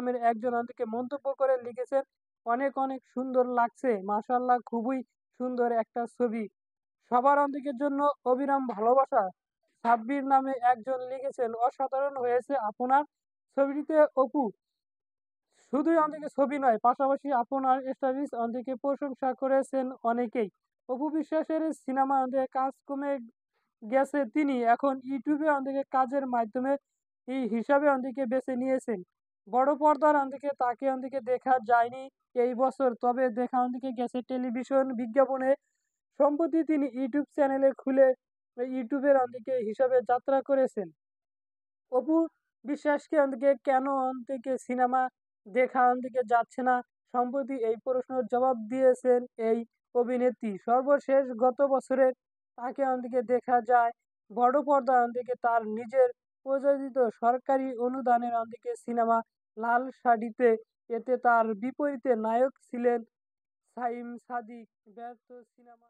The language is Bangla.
নামের একজন অন্তিকে মন্তব্য করে লিখেছেন, "অনেক, অনেক সুন্দর লাগছে। মাশাআল্লাহ খুবই সুন্দর একটা ছবি। সবার অন্তিকের জন্য অবিরাম ভালোবাসা।" সাব্বির নামে একজন লিখেছেন, "অসাধারণ হয়েছে আপনার ছবিটিতে অপু। শুধুই অন্তিকে ছবি নয়, পাশাপাশি আপনার স্টাইলিশ অন্তিকে প্রশংসা করেছেন অনেকেই। অপু বিশ্বাসের সিনেমা অন্তিকে কাজ কমে গেছে তিনি এখন ইউটিউবে অন্তিকে কাজের মাধ্যমে হিসাবে অন্তিকে বেছে নিয়েছেন। বড় পর্দার অন্তিকে তাকে অন্তিকে দেখা যায়নি এই বছর, তবে দেখা অন্তিকে গেছে টেলিভিশন বিজ্ঞাপনে। সম্প্রতি তিনি ইউটিউব চ্যানেলে খুলে ইউটিউবের অন্তিকে হিসাবে যাত্রা করেছেন। অপু বিশ্বাসকে অন্তিকে কেন অন্তিকে সিনেমা দেখা অন্তিকে যাচ্ছে না, সম্প্রতি এই প্রশ্নের জবাব দিয়েছেন এই অভিনেত্রী। সর্বশেষ গত বছরে তাকে অন্তিকে দেখা যায় বড় পর্দার অন্তিকে তার নিজের প্রযোজিত সরকারি অনুদানের অন্তিকে সিনেমা লাল শাড়িতে। এতে তার বিপরীতে নায়ক ছিলেন সাইম সাদিক। ব্যর্থ সিনেমা